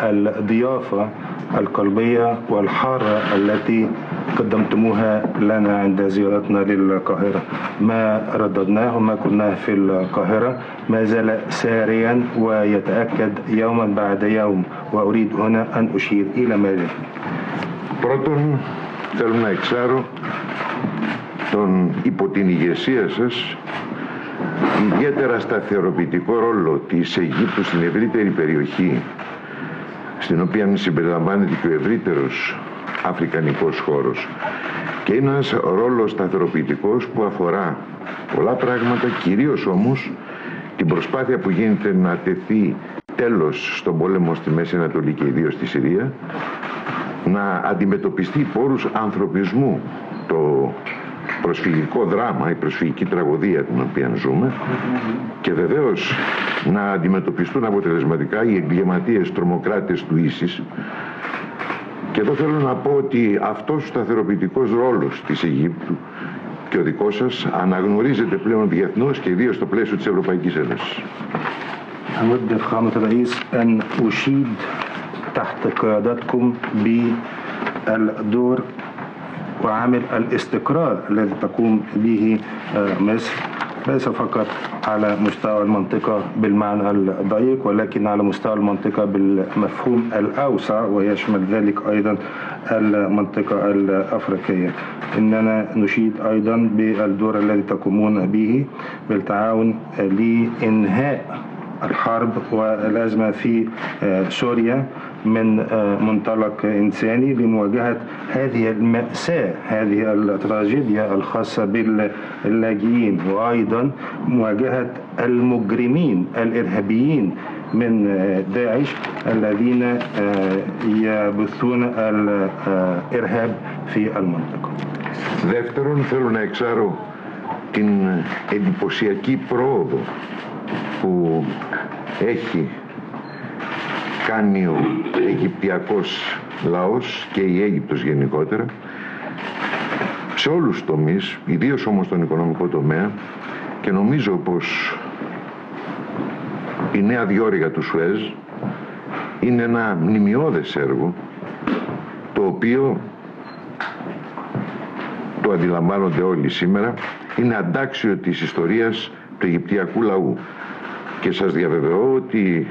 الضيافة القلبية والحارة التي قدمتموها لنا عند زيارتنا للقاهرة. ما رددناه ما كنا في القاهرة ما زال ساريا ويتأكد يوما بعد يوم، وأريد هنا أن أشير إلى ما يلي. Πρώτον, θέλω να εξάρω υπό την ηγεσία σας ιδιαίτερα σταθεροποιητικό ρόλο της Αιγύπτου στην ευρύτερη περιοχή, στην οποία συμπεριλαμβάνεται και ο ευρύτερος αφρικανικός χώρος, και είναι ένας ρόλος σταθεροποιητικός που αφορά πολλά πράγματα, κυρίως όμως την προσπάθεια που γίνεται να τεθεί τέλος στον πόλεμο στη Μέση Ανατολή και ιδίως στη Συρία, να αντιμετωπιστεί υπό όρους ανθρωπισμού το προσφυγικό δράμα, η προσφυγική τραγωδία την οποία ζούμε, και βεβαίως να αντιμετωπιστούν αποτελεσματικά οι εγκληματίες τρομοκράτες του ίσις. Και εδώ θέλω να πω ότι αυτός ο σταθεροποιητικός ρόλος της Αιγύπτου και ο δικός σας αναγνωρίζεται πλέον διεθνώς και ιδίως στο πλαίσιο της Ευρωπαϊκής Ένωσης. أود فخامة الرئيس أن أشيد تحت قيادتكم بالدور وعامل الاستقرار الذي تقوم به مصر، ليس فقط على مستوى المنطقة بالمعنى الضيق، ولكن على مستوى المنطقة بالمفهوم الأوسع، ويشمل ذلك أيضا المنطقة الأفريقية. إننا نشيد أيضا بالدور الذي تقومون به بالتعاون لإنهاء الحرب والأزمة في سوريا من منطلق إنساني لمواجهة هذه المأساة، هذه التراجيديا الخاصة باللاجئين، وأيضا مواجهة المجرمين الإرهابيين من داعش الذين يبثون الإرهاب في المنطقة. Δεύτερον, θέλω να εξάρω την εντυπωσιακή πρόοδο που έχει κάνει ο Αιγυπτιακός λαός και η Αίγυπτος γενικότερα σε όλους τους τομείς, ιδίως όμως στον οικονομικό τομέα, και νομίζω πως η νέα διόρυγα του Σουέζ είναι ένα μνημιώδες έργο, το οποίο το αντιλαμβάνονται όλοι σήμερα, είναι αντάξιο της ιστορίας του Αιγυπτιακού λαού, και σας διαβεβαιώ ότι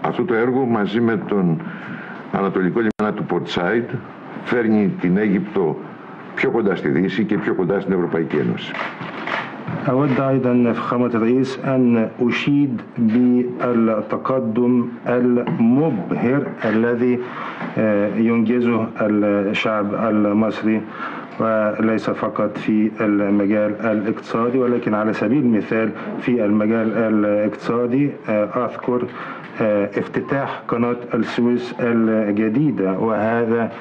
αυτό το έργο μαζί με τον Ανατολικό λιμένα του Port Said φέρνει την Αίγυπτο πιο κοντά στη Δύση και πιο κοντά στην Ευρωπαϊκή Ένωση. أود أيضا فخامة الرئيس أن أشيد بالتقدم المبهر الذي ينجزه الشعب المصري، وليس فقط في المجال الاقتصادي، ولكن على سبيل المثال في المجال الاقتصادي أذكر افتتاح قناة السويس الجديدة، وهذا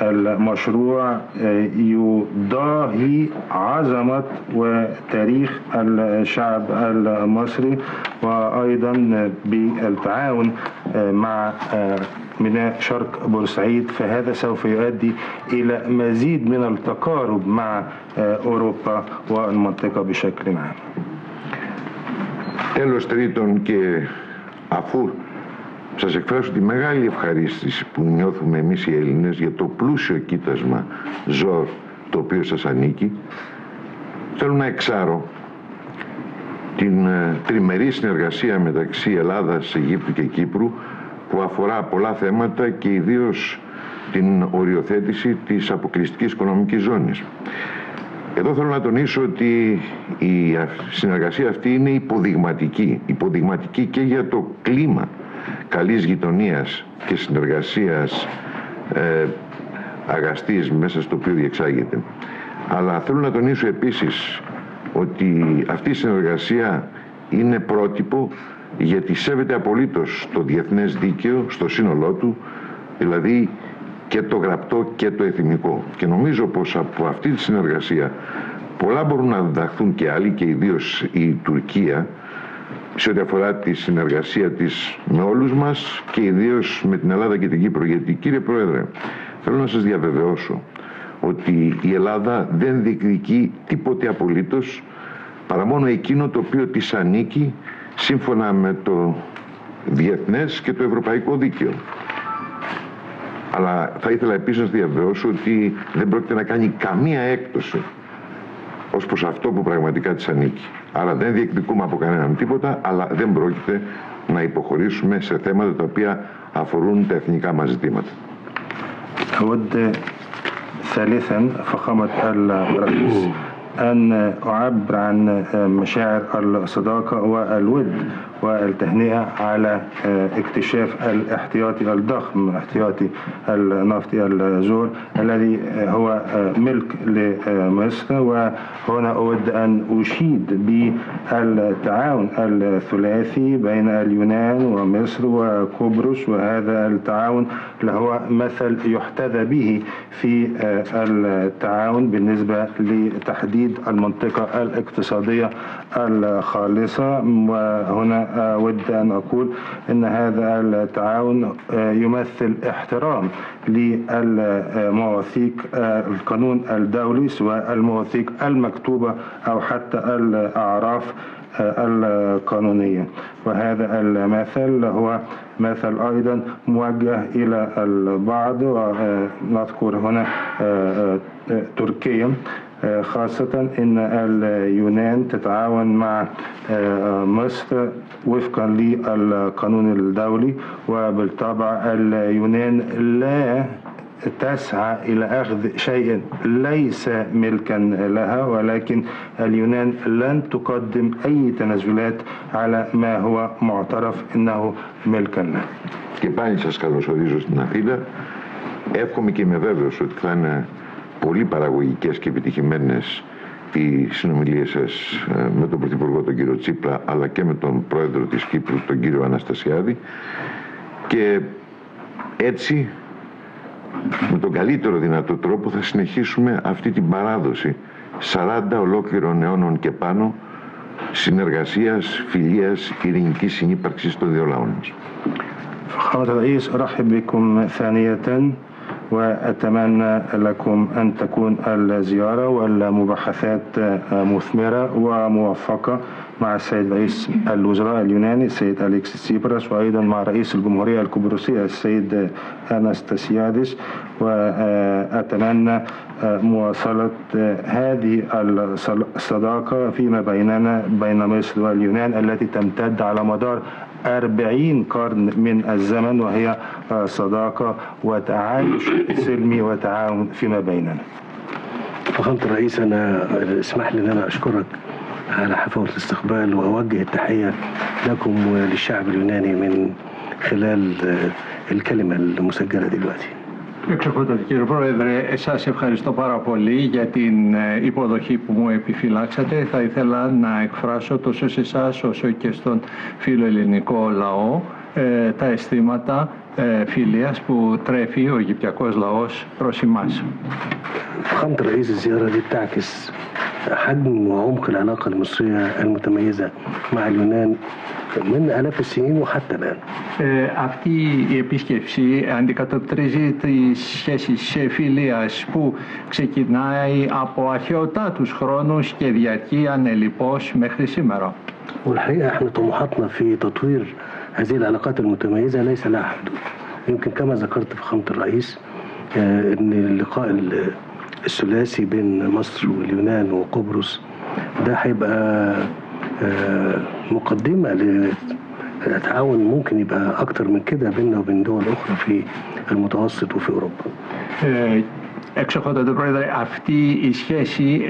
المشروع يضاهي عظمة وتاريخ الشعب المصري، وأيضا بالتعاون مع ميناء شرق بورسعيد، فهذا سوف يؤدي إلى مزيد من التقارب مع أوروبا والمنطقة بشكل عام. Τέλος, τρίτον, και αφού σας εκφράσω τη μεγάλη ευχαρίστηση που νιώθουμε εμείς οι Έλληνες για το πλούσιο κοίτασμα ζώων το οποίο σας ανήκει, θέλω να εξάρω την τριμερή συνεργασία μεταξύ Ελλάδας, Αιγύπτου και Κύπρου, που αφορά πολλά θέματα και ιδίως την οριοθέτηση της αποκλειστικής οικονομικής ζώνης. Εδώ θέλω να τονίσω ότι η συνεργασία αυτή είναι υποδειγματική και για το κλίμα καλής γειτονίας και συνεργασίας αγαστής μέσα στο οποίο διεξάγεται. Αλλά θέλω να τονίσω επίσης ότι αυτή η συνεργασία είναι πρότυπο, γιατί σέβεται απολύτως το διεθνές δίκαιο στο σύνολό του, δηλαδή και το γραπτό και το εθνικό. Και νομίζω πως από αυτή τη συνεργασία πολλά μπορούν να διδαχθούν και άλλοι, και ιδίως η Τουρκία, σε ό,τι αφορά τη συνεργασία της με όλους μας και ιδίως με την Ελλάδα και την Κύπρο. Γιατί, κύριε Πρόεδρε, θέλω να σας διαβεβαιώσω ότι η Ελλάδα δεν διεκδικεί τίποτε απολύτως παρά μόνο εκείνο το οποίο της ανήκει σύμφωνα με το διεθνές και το ευρωπαϊκό δίκαιο. Αλλά θα ήθελα επίσης να διαβεβαιώσω ότι δεν πρόκειται να κάνει καμία έκπτωση ως προς αυτό που πραγματικά της ανήκει. Άρα δεν διεκδικούμε από κανέναν τίποτα, αλλά δεν πρόκειται να υποχωρήσουμε σε θέματα τα οποία αφορούν τα εθνικά μας ζητήματα. ثالثا فخامة الرئيس أن أعبر عن مشاعر الصداقة والود والتهنئة على اكتشاف الاحتياطي الضخم احتياطي النفط الزور الذي هو ملك لمصر. وهنا أود أن أشيد بالتعاون الثلاثي بين اليونان ومصر وقبرص، وهذا التعاون هو مثل يحتذى به في التعاون بالنسبة لتحديد المنطقة الاقتصادية الخالصة. وهنا أود أن أقول أن هذا التعاون يمثل احترام للمواثيق القانون الدولي، سواء المواثيق المكتوبة أو حتى الأعراف القانونية. وهذا المثل هو مثل أيضا موجه إلى البعض، ونذكر هنا تركيا خاصة أن اليونان تتعاون مع مصر وفقا للقانون الدولي، وبالطبع اليونان لا تسعى إلى أخذ شيء ليس ملكا لها، ولكن اليونان لن تقدم أي تنازلات على ما هو معترف أنه ملكا لها. Και πάλι σας καλωσορίζω στην Αθήνα. Εύχομαι και είμαι βέβαιος ότι θα είναι πολύ παραγωγικές και επιτυχημένες οι συνομιλίες σας με τον Πρωθυπουργό τον κύριο Τσίπρα, αλλά και με τον Πρόεδρο της Κύπρου τον κύριο Αναστασιάδη, και έτσι με τον καλύτερο δυνατό τρόπο θα συνεχίσουμε αυτή την παράδοση 40 ολόκληρων αιώνων και πάνω συνεργασίας, φιλίας, ειρηνικής συνύπαρξης των δύο λαών μας. فخامة الرئيس، أرحب بكم ثانية وأتمنى لكم أن تكون الزيارة والمباحثات مثمرة وموفقة مع السيد رئيس الوزراء اليوناني السيد أليكسيس تسيبراس، وأيضا مع رئيس الجمهورية القبرصية السيد أناستاسيادس. وأتمنى مواصلة هذه الصداقة فيما بيننا بين مصر واليونان التي تمتد على مدار 40 قرن من الزمن، وهي صداقة وتعايش سلمي وتعاون فيما بيننا. فخامة الرئيس، أنا اسمح لي أن أنا أشكرك على حفاوة الاستقبال وأوجه التحية لكم وللشعب اليوناني من خلال الكلمة المسجلة دلوقتي. Εξοχότατη κύριε Πρόεδρε, σας ευχαριστώ πάρα πολύ για την υποδοχή που μου επιφυλάξατε. Θα ήθελα να εκφράσω τόσο σε εσάς όσο και στον φιλοελληνικό λαό τα αισθήματα φιλίας που τρέφει ο Αιγυπτιακός λαός προς εμάς. فخامة الرئيس، الزيارة دي بتعكس حجم وعمق العلاقة المصرية المتميزة مع اليونان من آلاف السنين وحتى الآن. Αυτή η επίσκεψη αντικατοπτρίζει τις σχέσεις φιλίας που ξεκινάει από αρχαιοτάτους χρόνους και διαρκεί ανελιπώς μέχρι σήμερα. والحقيقة احنا طموحاتنا في تطوير هذه العلاقات المتميزة ليس لها حدود. يمكن كما ذكرت فخامة الرئيس ان اللقاء الثلاثي بين مصر واليونان وقبرص ده هيبقى مقدمة لتعاون ممكن يبقى أكتر من كده بيننا وبين دول أخرى في المتوسط وفي أوروبا. Εξοχότατε Πρόεδρε, αυτή η σχέση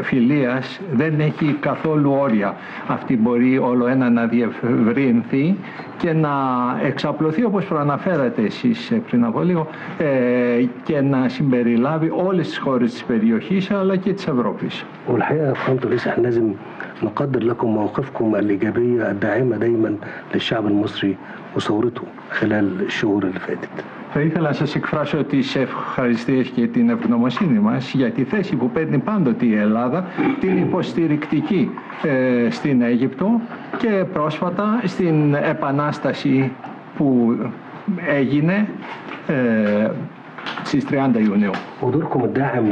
φιλίας δεν έχει καθόλου όρια. Αυτή μπορεί όλο ένα να διευρυνθεί και να εξαπλωθεί, όπως προαναφέρατε εσείς πριν από λίγο, και να συμπεριλάβει όλες τις χώρες της περιοχής αλλά και της Ευρώπης. والحقيقة فخامة الرئيس احنا لازم نقدر لكم مواقفكم الإيجابية الداعمة دايما للشعب المصري وثورته خلال الشهور اللي فاتت. Θα ήθελα να σας εκφράσω τις ευχαριστίες και την ευγνωμοσύνη μας για τη θέση που παίρνει πάντοτε η Ελλάδα, την υποστηρικτική στην Αίγυπτο και πρόσφατα στην επανάσταση που έγινε στις 30 Ιουνίου. ودوركم الداعم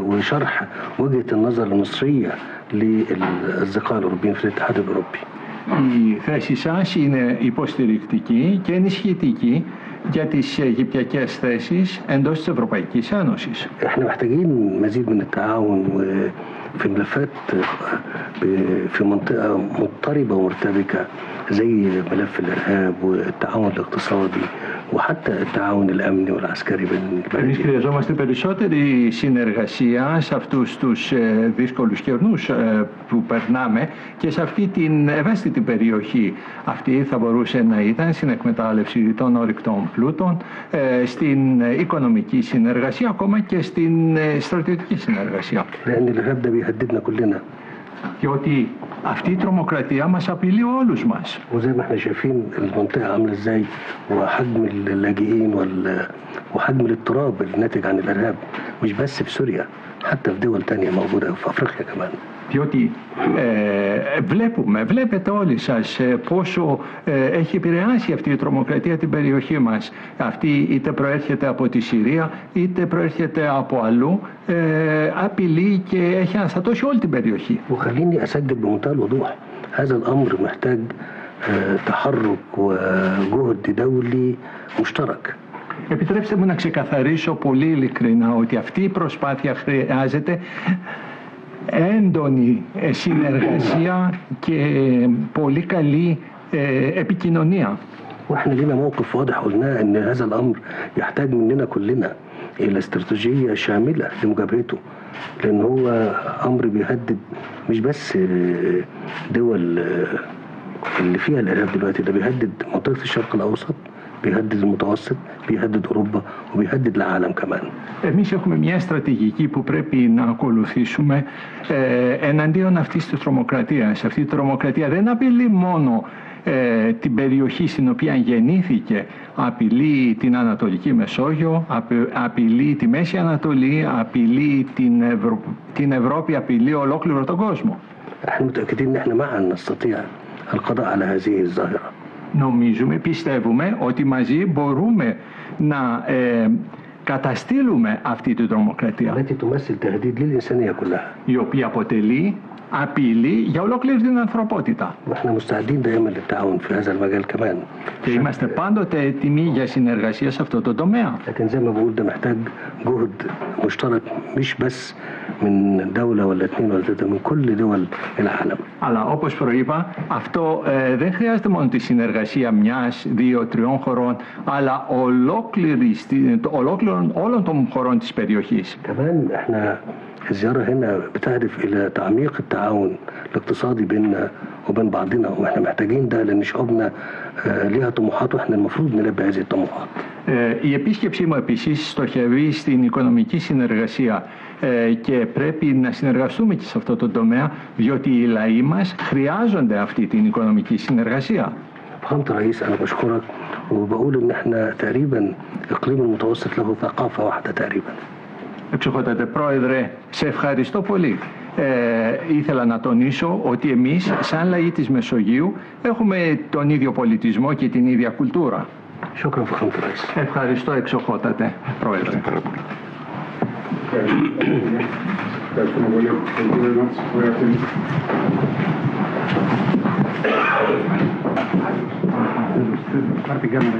وشرح وجهة النظر المصرية للأصدقاء الأوروبيين في الاتحاد الأوروبي. Η θέση σας είναι υποστηρικτική και ενισχυτική για τις αιγυπτιακές θέσεις εντός της Ευρωπαϊκής Ένωσης. احنا محتاجين مزيد من التعاون في ملفات في منطقة مضطربة ومرتبكة زي ملف الإرهاب والتعاون الاقتصادي وحتى التعاون الأمني والعسكري بين Εμείς البلدين. χρειαζόμαστε περισσότερη συνεργασία σε αυτούς τους δύσκολους καιρούς που περνάμε και σε αυτή την ευαίσθητη περιοχή. Αυτή θα μπορούσε να ήταν στην εκμετάλλευση των ορυκτών πλούτων, στην οικονομική συνεργασία, ακόμα και στην στρατιωτική συνεργασία. لأن الإرهاب ده بيهددنا كلنا. Διότι αυτή η τρομοκρατία μας απειλεί όλους μας. وزي ما احنا شايفين المنطقة عاملة ازاي وحجم اللاجئين وحجم الاضطراب الناتج عن الإرهاب مش بس في سوريا حتى في دول تانية موجودة في أفريقيا كمان. Διότι βλέπετε όλοι σας πόσο έχει επηρεάσει αυτή η τρομοκρατία την περιοχή μας. Αυτή είτε προέρχεται από τη Συρία είτε προέρχεται από αλλού, απειλεί και έχει αναστατώσει όλη την περιοχή. وخليني أسجل بمنتهى الوضوح هذا الأمر محتاج تحرك وجهد دولي مشترك. Επιτρέψτε μου να ξεκαθαρίσω πολύ ειλικρινά ότι αυτή η προσπάθεια χρειάζεται έντονη συνεργασία και πολύ καλή επικοινωνία. واحنا لينا موقف واضح قلناه ان هذا الامر يحتاج مننا كلنا الى استراتيجيه شامله لمجابهته لان هو امر بيهدد مش بس دول اللي فيها الارهاب دلوقتي، ده بيهدد منطقه الشرق الاوسط، بيهدد المتوسط، بيهدد اوروبا وبيهدد العالم كمان. Εμείς έχουμε μια στρατηγική που πρέπει να ακολουθήσουμε εναντίον αυτής της τρομοκρατίας. Αυτή η τρομοκρατία δεν απειλεί μόνο την περιοχή στην οποία γεννήθηκε, απειλεί την Ανατολική Μεσόγειο, απειλεί τη Μέση Ανατολή, απειλεί την Ευρώπη, απειλεί ολόκληρο τον κόσμο. احنا متاكدين ان احنا معا نستطيع القضاء على هذه الظاهره. Νομίζουμε, πιστεύουμε ότι μαζί μπορούμε να καταστήλουμε αυτή την τρομοκρατία, التي تمثل تهديد للانسانيه كلها. η οποία αποτελεί απειλή για ολόκληρη την ανθρωπότητα. واحنا مستعدين دائما للتعاون في هذا المجال كمان. Και είμαστε πάντοτε έτοιμοι για συνεργασία σε αυτό το τομέα. لكن زي ما بقول ده محتاج جهد مشترك مش بس من دولة ولا اثنين ولا ثلاثة، من كل دول العالم. Αλλά όπως προείπα, αυτό δεν χρειάζεται μόνο τη συνεργασία μιας, δύο, τριών χωρών, αλλά ολόκληρων όλων των χωρών της περιοχής. كمان احنا الزيارة هنا بتهدف إلى تعميق التعاون الاقتصادي بيننا وبين بعضنا، واحنا محتاجين ده لأن شعوبنا ليها طموحات واحنا المفروض نلبي هذه الطموحات. Η επίσκεψή μου επίσης στοχεύει στην οικονομική συνεργασία και πρέπει να συνεργαστούμε και σε αυτό το τομέα, διότι οι λαοί μας χρειάζονται αυτή την οικονομική συνεργασία. فخامة الرئيس أنا بشكرك وبقول إن احنا تقريبا إقليم المتوسط له ثقافة واحدة تقريبا. Εξοχότατε Πρόεδρε, σε ευχαριστώ πολύ. Ήθελα να τονίσω ότι εμείς σαν λαοί της Μεσογείου έχουμε τον ίδιο πολιτισμό και την ίδια κουλτούρα. شكرا فخامة الرئيس. Ευχαριστώ εξοχότατε Πρόεδρε. Ευχαριστούμε πολύ. Πάρτε κάμερα.